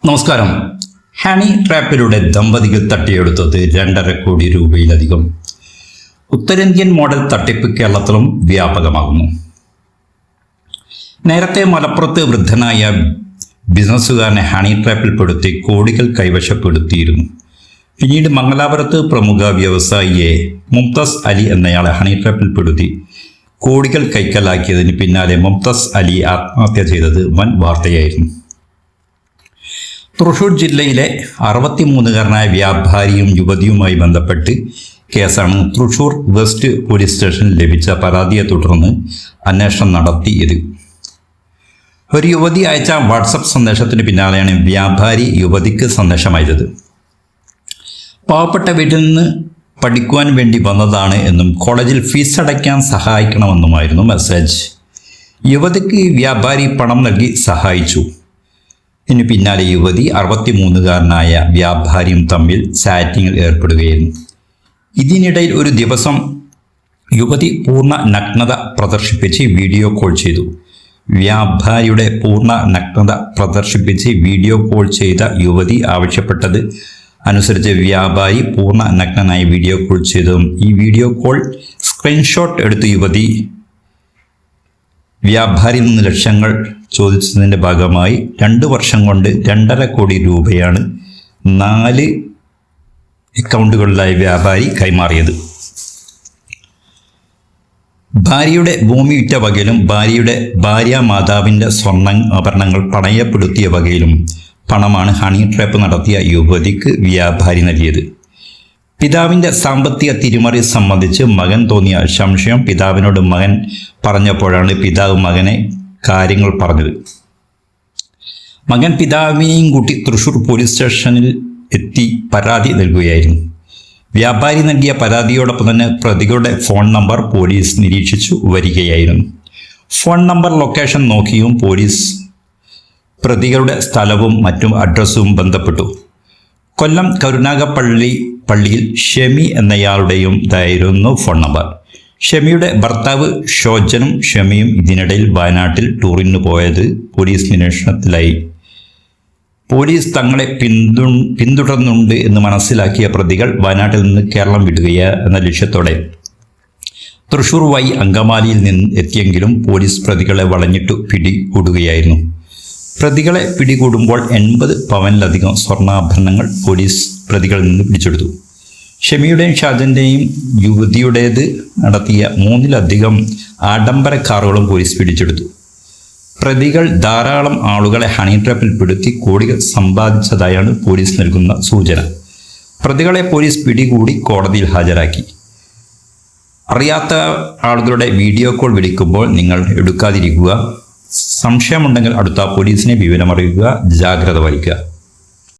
നമസ്കാരം. ഹണി ട്രാപ്പിലൂടെ ദമ്പതികൾ തട്ടിയെടുത്തത് 2.5 കോടി രൂപയിലധികം. ഉത്തരേന്ത്യൻ മോഡൽ തട്ടിപ്പ് കേരളത്തിലും വ്യാപകമാകുന്നു. നേരത്തെ മലപ്പുറത്ത് വൃദ്ധനായ ബിസിനസ്സുകാരനെ ഹണി ട്രാപ്പിൽപ്പെടുത്തി കോടികൾ കൈവശപ്പെടുത്തിയിരുന്നു. പിന്നീട് മംഗലാപുരത്ത് പ്രമുഖ വ്യവസായിയെ മുംതാസ് അലി എന്നയാളെ ഹണി ട്രാപ്പിൽപ്പെടുത്തി കോടികൾ കൈക്കലാക്കിയതിന് പിന്നാലെ മുംതാസ് അലി ആത്മഹത്യ ചെയ്തത് വൻ വാർത്തയായിരുന്നു. തൃശൂർ ജില്ലയിലെ 63കാരനായ വ്യാപാരിയും യുവതിയുമായി ബന്ധപ്പെട്ട് കേസാണ് തൃശൂർ വെസ്റ്റ് പോലീസ് സ്റ്റേഷനിൽ ലഭിച്ച പരാതിയെ തുടർന്ന് അന്വേഷണം നടത്തിയത്. ഒരു യുവതി അയച്ച വാട്സപ്പ് സന്ദേശത്തിന് പിന്നാലെയാണ് വ്യാപാരി യുവതിക്ക് സന്ദേശം അയച്ചത്. പാവപ്പെട്ട വീട്ടിൽ നിന്ന് പഠിക്കുവാൻ വേണ്ടി വന്നതാണ് എന്നും കോളേജിൽ ഫീസ് അടയ്ക്കാൻ സഹായിക്കണമെന്നുമായിരുന്നു മെസ്സേജ്. യുവതിക്ക് വ്യാപാരി പണം നൽകി സഹായിച്ചു. ഇതിനു പിന്നാലെ യുവതി 63കാരനായ വ്യാപാരിയും തമ്മിൽ ചാറ്റിങ്ങിൽ ഏർപ്പെടുകയായിരുന്നു. ഇതിനിടയിൽ ഒരു ദിവസം യുവതി പൂർണ്ണ നഗ്നത പ്രദർശിപ്പിച്ച് വീഡിയോ കോൾ ചെയ്തു. വ്യാപാരിയുടെ പൂർണ്ണ നഗ്നത പ്രദർശിപ്പിച്ച് വീഡിയോ കോൾ ചെയ്ത യുവതി ആവശ്യപ്പെട്ടത് അനുസരിച്ച് വ്യാപാരി പൂർണ്ണ നഗ്നനായി വീഡിയോ കോൾ ചെയ്തതും ഈ വീഡിയോ കോൾ സ്ക്രീൻഷോട്ട് എടുത്ത് യുവതി വ്യാപാരിയിൽ നിന്ന് ലക്ഷങ്ങൾ ചോദിച്ചതിൻ്റെ ഭാഗമായി 2 വർഷം കൊണ്ട് 2.5 കോടി രൂപയാണ് 4 അക്കൗണ്ടുകളിലായി വ്യാപാരി കൈമാറിയത്. ഭാര്യയുടെ ഭൂമി വിറ്റ വകയിലും ഭാര്യാമാതാവിൻ്റെ സ്വർണ്ണാഭരണങ്ങൾ പണയപ്പെടുത്തിയ വകയിലും പണമാണ് ഹണി ട്രാപ്പ് നടത്തിയ യുവതിക്ക് വ്യാപാരി നൽകിയത്. പിതാവിൻ്റെ സാമ്പത്തിക തിരിമറി സംബന്ധിച്ച് മകൻ തോന്നിയ സംശയം പിതാവിനോട് മകൻ പറഞ്ഞപ്പോഴാണ് പിതാവ് മകനെ കാര്യങ്ങൾ പറഞ്ഞത്. മകൻ പിതാവിനെയും കൂട്ടി തൃശൂർ പോലീസ് സ്റ്റേഷനിൽ എത്തി പരാതി നൽകുകയായിരുന്നു. വ്യാപാരി നൽകിയ പരാതിയോടൊപ്പം തന്നെ പ്രതികളുടെ ഫോൺ നമ്പർ പോലീസ് നിരീക്ഷിച്ചു വരികയായിരുന്നു. ഫോൺ നമ്പർ ലൊക്കേഷൻ നോക്കിയും പോലീസ് പ്രതികളുടെ സ്ഥലവും മറ്റും അഡ്രസ്സും ബന്ധപ്പെട്ടു. കൊല്ലം കരുനാഗപ്പള്ളിയിൽ ഷെമി എന്നയാളുടെയും ഇതായിരുന്നു ഫോൺ നമ്പർ. ഷെമിയുടെ ഭർത്താവ് ഷോജനും ഷെമിയും ഇതിനിടയിൽ വയനാട്ടിൽ ടൂറിന് പോയത് പോലീസ് നിരീക്ഷണത്തിലായി. പോലീസ് തങ്ങളെ പിന്തുടർന്നുണ്ട് എന്ന് മനസ്സിലാക്കിയ പ്രതികൾ വയനാട്ടിൽ നിന്ന് കേരളം വിടുകയ എന്ന ലക്ഷ്യത്തോടെ തൃശൂർ വഴി അങ്കമാലിയിൽ നിന്ന് എത്തിയെങ്കിലും പോലീസ് പ്രതികളെ വളഞ്ഞിട്ടു പിടികൂടുകയായിരുന്നു. പ്രതികളെ പിടികൂടുമ്പോൾ 80 പവനിലധികം സ്വർണ്ണാഭരണങ്ങൾ പോലീസ് പ്രതികളിൽ നിന്ന് പിടിച്ചെടുത്തു. ഷെമിയുടെയും ഷാജൻ്റെയും യുവതിയുടേത് നടത്തിയ 3ലധികം ആഡംബര കാറുകളും പോലീസ് പിടിച്ചെടുത്തു. പ്രതികൾ ധാരാളം ആളുകളെ ഹണി ട്രാപ്പിൽപ്പെടുത്തി കോടികൾ സമ്പാദിച്ചതായാണ് പോലീസ് നൽകുന്ന സൂചന. പ്രതികളെ പോലീസ് പിടികൂടി കോടതിയിൽ ഹാജരാക്കി. അറിയാത്ത ആളുകളുടെ വീഡിയോ കോൾ വിളിക്കുമ്പോൾ നിങ്ങൾ എടുക്കാതിരിക്കുക. സംശയമുണ്ടെങ്കിൽ അടുത്ത പോലീസിനെ വിവരമറിയിക്കുക. ജാഗ്രത വഹിക്കുക.